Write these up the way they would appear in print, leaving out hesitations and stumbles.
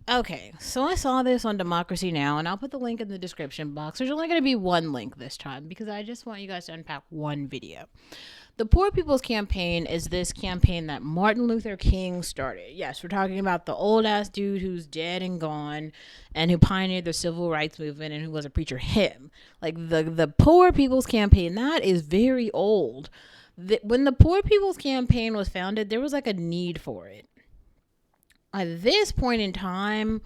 Okay, so I saw this on Democracy Now, and I'll put the link in the description box. There's only going to be one link this time because I just want you guys to unpack one video. The Poor People's Campaign is this campaign that Martin Luther King started. Yes, we're talking about the old ass dude who's dead and gone and who pioneered the civil rights movement and who was a preacher. Him. Like the Poor People's Campaign, that is very old. When the Poor People's Campaign was founded, there was like a need for it. At this point in time,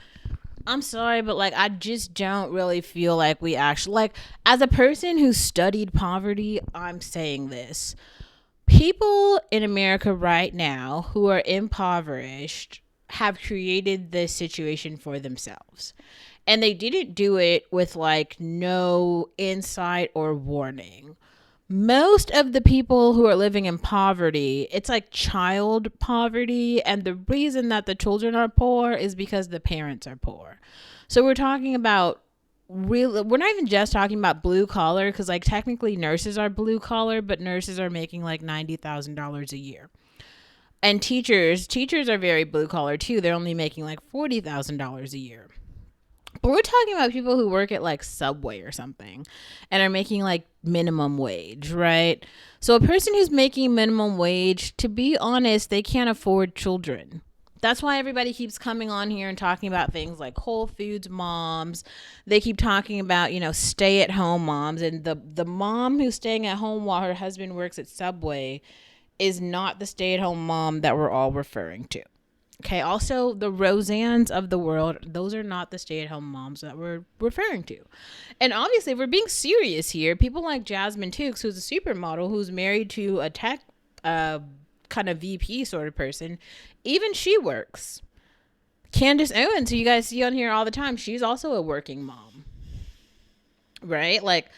I'm sorry, but like I just don't really feel like we actually like as a person who studied poverty, I'm saying this. People in America right now who are impoverished have created this situation for themselves. And they didn't do it with like no insight or warning. Most of the people who are living in poverty, it's like child poverty. And the reason that the children are poor is because the parents are poor. So we're talking about we're not even just talking about blue collar because like technically nurses are blue collar, but nurses are making like $90,000 a year. And teachers are very blue collar too. They're only making like $40,000 a year. But we're talking about people who work at like Subway or something and are making like minimum wage, right? So a person who's making minimum wage, to be honest, they can't afford children. That's why everybody keeps coming on here and talking about things like Whole Foods moms. They keep talking about, stay at home moms. And the mom who's staying at home while her husband works at Subway is not the stay at home mom that we're all referring to. Okay, also the Roseannes of the world, those are not the stay at home moms that we're referring to. And obviously, if we're being serious here, people like Jasmine Tukes, who's a supermodel, who's married to a tech kind of VP sort of person, even she works. Candace Owens, who you guys see on here all the time, she's also a working mom, right? Like,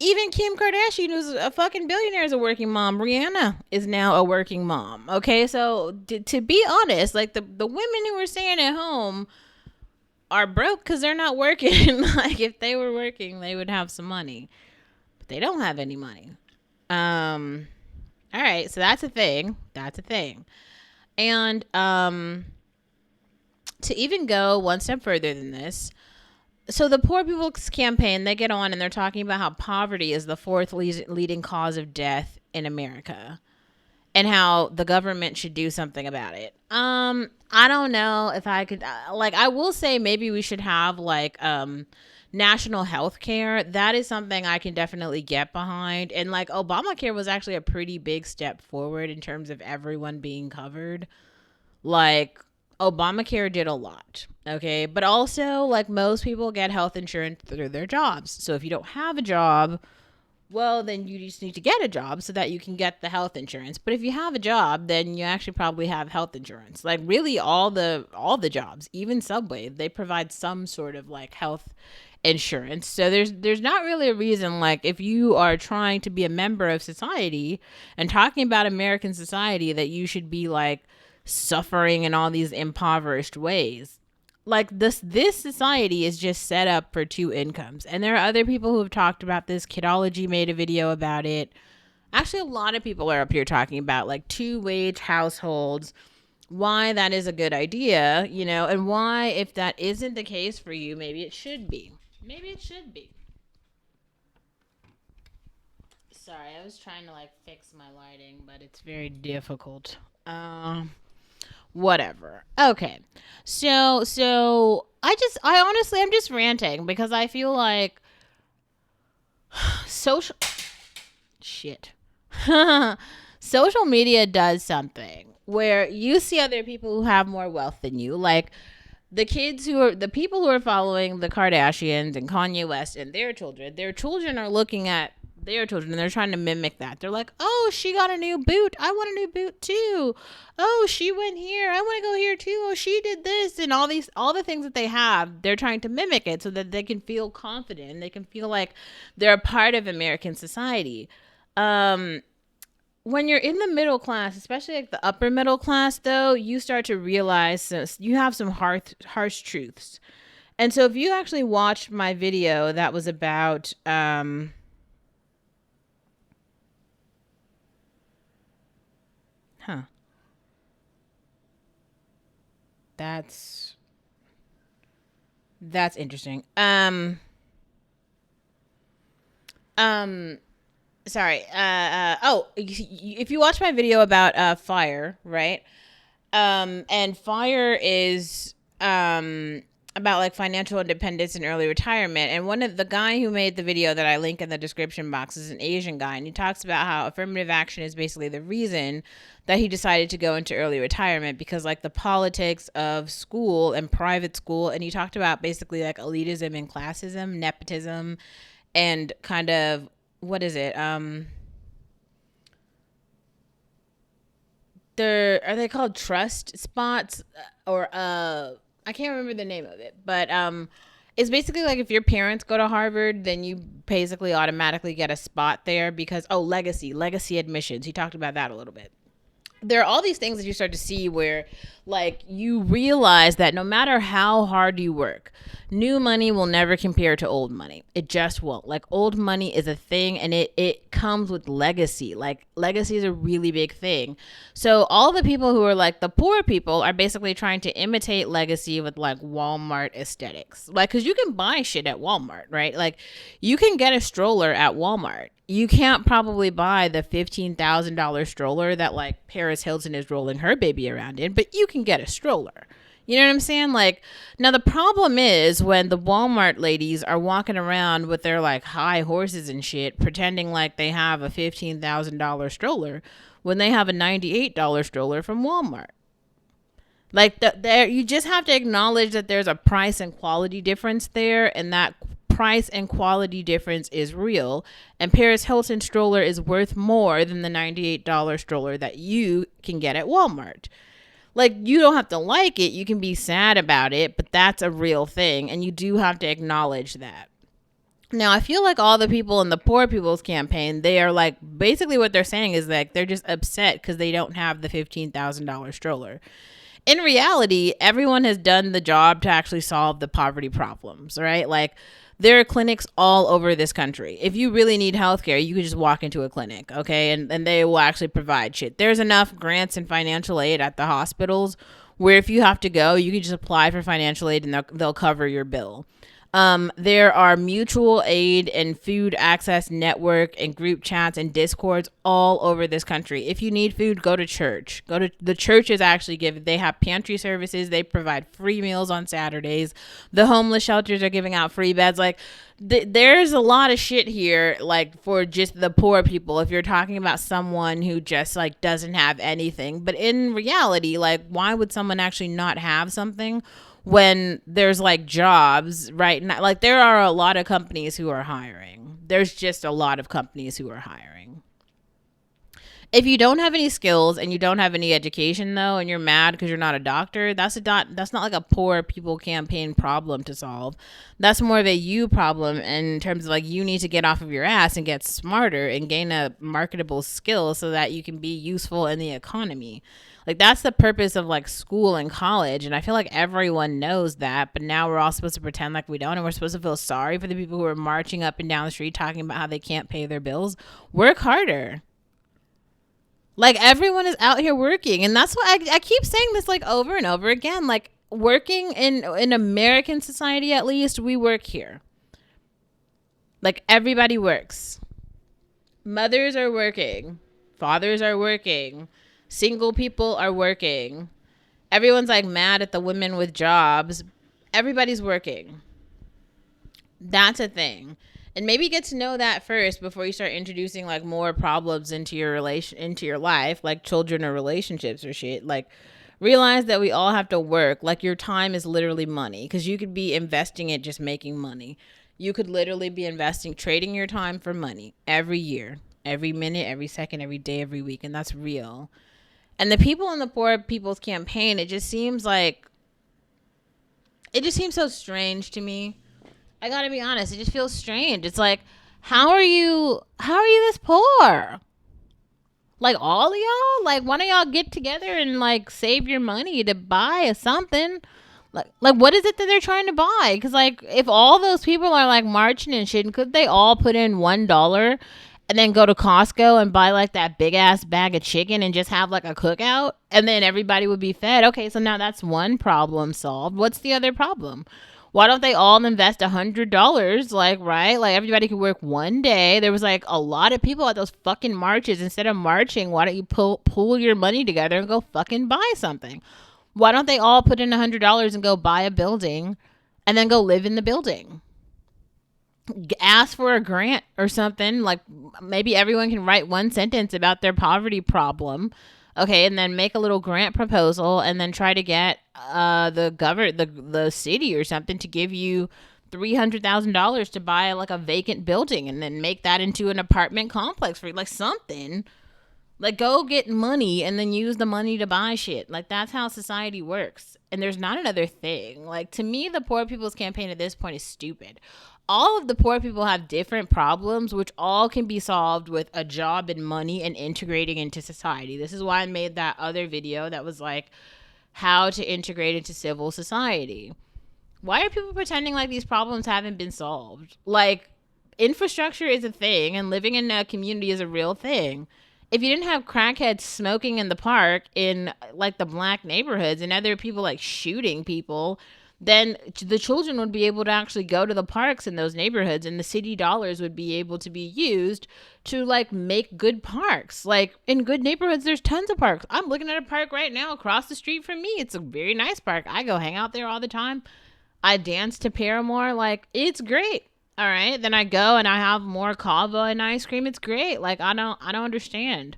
even Kim Kardashian, who's a fucking billionaire, is a working mom. Rihanna is now a working mom. Okay, so to be honest, like the women who are staying at home are broke because they're not working. Like if they were working, they would have some money, but they don't have any money. Um, all right, so that's a thing. That's a thing. And to even go one step further than this, so the Poor People's Campaign, they get on and they're talking about how poverty is the fourth leading cause of death in America and how the government should do something about it. I don't know if I could like I will say maybe we should have like national health care. That is something I can definitely get behind. And like Obamacare was actually a pretty big step forward in terms of everyone being covered. Like Obamacare did a lot. Okay. But also, like most people get health insurance through their jobs. So if you don't have a job, well, then you just need to get a job so that you can get the health insurance. But if you have a job, then you actually probably have health insurance. Like really all the jobs, even Subway, they provide some sort of like health insurance. So there's not really a reason like if you are trying to be a member of society and talking about American society that you should be like suffering in all these impoverished ways. Like this society is just set up for two incomes. And there are other people who have talked about this. Kidology made a video about it. Actually, a lot of people are up here talking about like two wage households, why that is a good idea, and why if that isn't the case for you, maybe it should be. Maybe it should be. Sorry, I was trying to like fix my lighting, but it's very difficult. Whatever. Okay. So I honestly I'm just ranting because I feel like social shit. Social media does something where you see other people who have more wealth than you. Like the people who are following the Kardashians and Kanye West and their children are looking at their children and they're trying to mimic that. They're like, oh, she got a new boot. I want a new boot too. Oh, she went here. I want to go here too. Oh, she did this and all the things that they have, they're trying to mimic it so that they can feel confident and they can feel like they're a part of American society. Um, when you're in the middle class, especially like the upper middle class, though, you start to realize you have some harsh truths. And so if you actually watched my video that was about, huh, that's, That's interesting. Sorry. Oh, if you watch my video about fire, right? And fire is about like financial independence and early retirement. And one of the guy who made the video that I link in the description box is an Asian guy, and he talks about how affirmative action is basically the reason that he decided to go into early retirement, because like the politics of school and private school, and he talked about basically like elitism and classism, nepotism, and kind of what is it? Are they called trust spots, or I can't remember the name of it, but it's basically like if your parents go to Harvard, then you basically automatically get a spot there because legacy admissions. He talked about that a little bit. There are all these things that you start to see where like you realize that no matter how hard you work, new money will never compare to old money. It just won't. Like old money is a thing, and it comes with legacy. Like legacy is a really big thing. So all the people who are like the poor people are basically trying to imitate legacy with like Walmart aesthetics. Like, cause you can buy shit at Walmart, right? Like you can get a stroller at Walmart. You can't probably buy the $15,000 stroller that like Paris Hilton is rolling her baby around in, but you can get a stroller. You know what I'm saying? Like, now the problem is when the Walmart ladies are walking around with their like high horses and shit, pretending like they have a $15,000 stroller when they have a $98 stroller from Walmart. Like there, you just have to acknowledge that there's a price and quality difference there, and that price and quality difference is real. And Paris Hilton stroller is worth more than the $98 stroller that you can get at Walmart. Like, you don't have to like it, you can be sad about it, but that's a real thing, and you do have to acknowledge that. Now, I feel like all the people in the Poor People's Campaign, they are like, basically what they're saying is like they're just upset because they don't have the $15,000 stroller. In reality, everyone has done the job to actually solve the poverty problems, right? Like, there are clinics all over this country. If you really need healthcare, you can just walk into a clinic, okay? And they will actually provide shit. There's enough grants and financial aid at the hospitals where if you have to go, you can just apply for financial aid and they'll cover your bill. There are mutual aid and food access network and group chats and discords all over this country. If you need food, go to church. Go to the churches. Actually they have pantry services. They provide free meals on Saturdays. The homeless shelters are giving out free beds. Like there's a lot of shit here, like for just the poor people. If you're talking about someone who just like doesn't have anything, but in reality, like why would someone actually not have something when there's like jobs, right? Like there are a lot of companies who are hiring. There's just a lot of companies who are hiring. If you don't have any skills and you don't have any education though, and you're mad because you're not a doctor, that's not like a Poor People Campaign problem to solve. That's more of a you problem in terms of like you need to get off of your ass and get smarter and gain a marketable skill so that you can be useful in the economy. Like that's the purpose of like school and college, and I feel like everyone knows that, but now we're all supposed to pretend like we don't, and we're supposed to feel sorry for the people who are marching up and down the street talking about how they can't pay their bills. Work harder. Like everyone is out here working, and that's why I keep saying this like over and over again. Like working in American society, at least we work here. Like everybody works. Mothers are working. Fathers are working. Single people are working. Everyone's like mad at the women with jobs. Everybody's working. That's a thing. And maybe get to know that first before you start introducing like more problems into your life, like children or relationships or shit. Like realize that we all have to work. Like your time is literally money, because you could be investing it just making money. You could literally be trading your time for money every year, every minute, every second, every day, every week. And that's real. And the people in the Poor People's Campaign, it just seems so strange to me. I gotta be honest, it just feels strange. It's like, how are you this poor? Like all of y'all? Like one of y'all get together and like save your money to buy something? Like what is it that they're trying to buy? Because like if all those people are like marching and shit, could they all put in $1 and then go to Costco and buy like that big ass bag of chicken and just have like a cookout, and then everybody would be fed? Okay, so now that's one problem solved. What's the other problem? Why don't they all invest $100? Like, right? Like, everybody can work one day. There was like a lot of people at those fucking marches. Instead of marching, why don't you pull your money together and go fucking buy something? Why don't they all put in $100 and go buy a building and then go live in the building? Ask for a grant or something. Like, maybe everyone can write one sentence about their poverty problem, okay, and then make a little grant proposal, and then try to get the city or something to give you $300,000 to buy like a vacant building, and then make that into an apartment complex for like something. Like, go get money and then use the money to buy shit. Like, that's how society works. And there's not another thing. Like, to me, the Poor People's Campaign at this point is stupid. All of the poor people have different problems, which all can be solved with a job and money and integrating into society. This is why I made that other video that was like, how to integrate into civil society. Why are people pretending like these problems haven't been solved? Like, infrastructure is a thing, and living in a community is a real thing. If you didn't have crackheads smoking in the park in like the black neighborhoods and other people like shooting people, then the children would be able to actually go to the parks in those neighborhoods, and the city dollars would be able to be used to like make good parks. Like, in good neighborhoods, there's tons of parks. I'm looking at a park right now across the street from me. It's a very nice park. I go hang out there all the time. I dance to Paramore. Like, it's great. All right, then I go and I have more kava and ice cream. It's great. Like, I don't understand.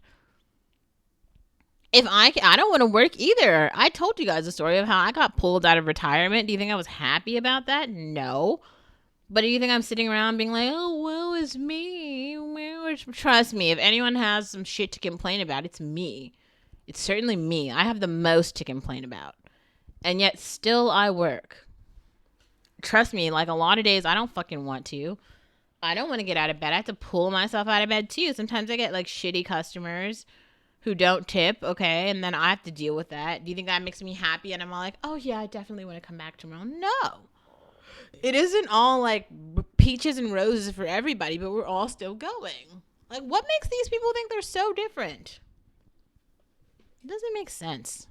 If I don't want to work either. I told you guys the story of how I got pulled out of retirement. Do you think I was happy about that? No. But do you think I'm sitting around being like, oh, woe is me? Trust me, if anyone has some shit to complain about, it's me. It's certainly me. I have the most to complain about. And yet still I work. Trust me, like, a lot of days I don't fucking want to. I don't want to get out of bed. I have to pull myself out of bed too. Sometimes I get like shitty customers who don't tip, okay, and then I have to deal with that. Do you think that makes me happy? And I'm all like, oh yeah, I definitely want to come back tomorrow. No. It isn't all like peaches and roses for everybody, but we're all still going. Like, what makes these people think they're so different? It doesn't make sense.